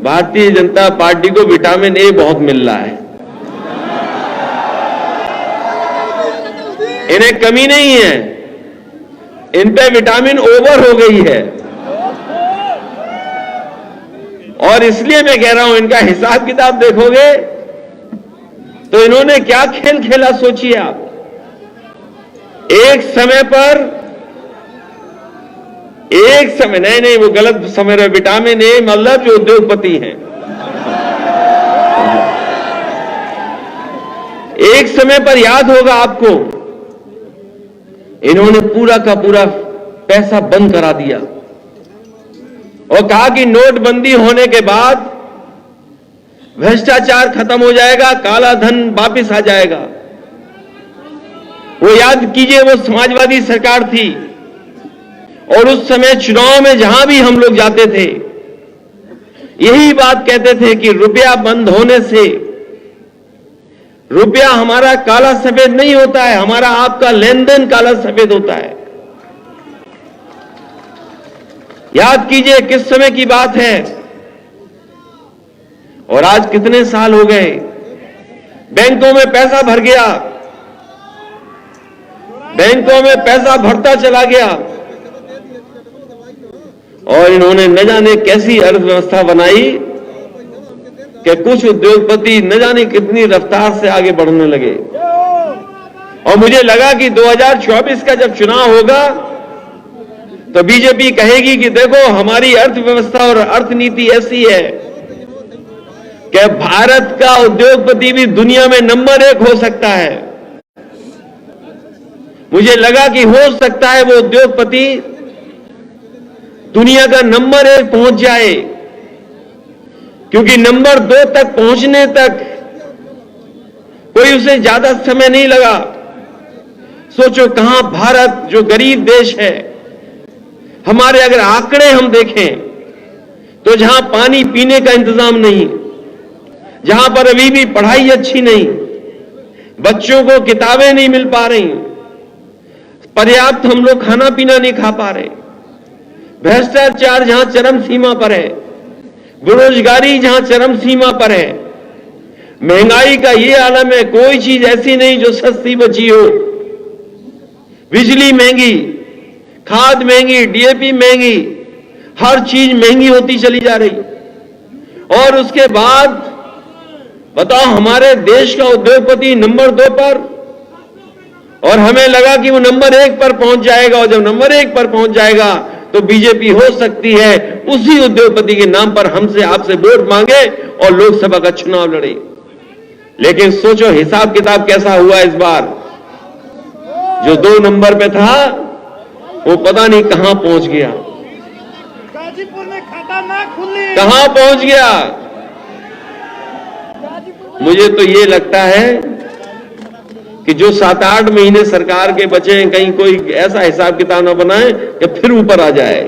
Bharatiya Janata party को vitamin A बहुत मिल रहा है, इन्हें कमी नहीं है, इन पे विटामिन ओवर हो गई है। और इसलिए मैं कह रहा हूं, इनका हिसाब किताब देखोगे तो इन्होंने क्या खेल खेला सोचिए आप। एक समय नहीं वो गलत समझ रहे, विटामिन ए मतलब जो उद्योगपति हैं। एक समय पर याद होगा आपको, इन्होंने पूरा का पूरा पैसा बंद करा दिया और कहा कि नोटबंदी होने के बाद भ्रष्टाचार खत्म हो जाएगा, काला धन वापस आ जाएगा। वो याद कीजिए, वो समाजवादी सरकार थी और उस समय चुनाव में जहां भी हम लोग जाते थे यही बात कहते थे कि रुपया बंद होने से रुपया हमारा काला सफेद नहीं होता है, हमारा आपका लेन देन काला सफेद होता है। याद कीजिए किस समय की बात है। और आज कितने साल हो गए, बैंकों में पैसा भर गया, बैंकों में पैसा भरता चला गया और इन्होंने न जाने कैसी अर्थव्यवस्था बनाई कि कुछ उद्योगपति न जाने कितनी रफ्तार से आगे बढ़ने लगे। और मुझे लगा कि 2024 का जब चुनाव होगा तो बीजेपी कहेगी कि देखो हमारी अर्थव्यवस्था और अर्थनीति ऐसी है कि भारत का उद्योगपति भी दुनिया में नंबर 1 हो सकता है। मुझे लगा कि हो सकता है वो उद्योगपति दुनिया का नंबर 1 पहुंच जाए, क्योंकि नंबर 2 तक पहुंचने तक कोई उसे ज्यादा समय नहीं लगा। सोचो कहां भारत जो गरीब देश है, हमारे अगर आंकड़े हम देखें तो जहां पानी पीने का इंतजाम नहीं, जहां पर अभी भी पढ़ाई अच्छी नहीं, बच्चों को किताबें नहीं मिल पा रही, पर्याप्त हम लोग खाना पीना नहीं खा पा रहे, भ्रष्टाचार जहां चरम सीमा पर है, बेरोजगारी जहां चरम सीमा पर है, महंगाई का ये आलम है, कोई चीज ऐसी नहीं जो सस्ती बची हो। बिजली महंगी, खाद महंगी, डीएपी महंगी, हर चीज महंगी होती चली जा रही। और उसके बाद बताओ हमारे देश का उद्योगपति नंबर 2 पर, और हमें लगा कि वो नंबर 1 पर पहुंच जाएगा। और जब नंबर 1 पर पहुंच जाएगा तो बीजेपी हो सकती है उसी उद्योगपति के नाम पर हमसे आपसे वोट मांगे और लोकसभा का चुनाव लड़े। लेकिन सोचो हिसाब किताब कैसा हुआ इस बार। जो 2 नंबर पे था वो पता नहीं कहां पहुंच गया, गाजीपुर में खाता ना खुली, कहां पहुंच गया। मुझे तो ये लगता है कि जो 7-8 महीने सरकार के बचे हैं, कहीं कोई ऐसा हिसाब किताब ना बनाए कि फिर ऊपर आ जाए।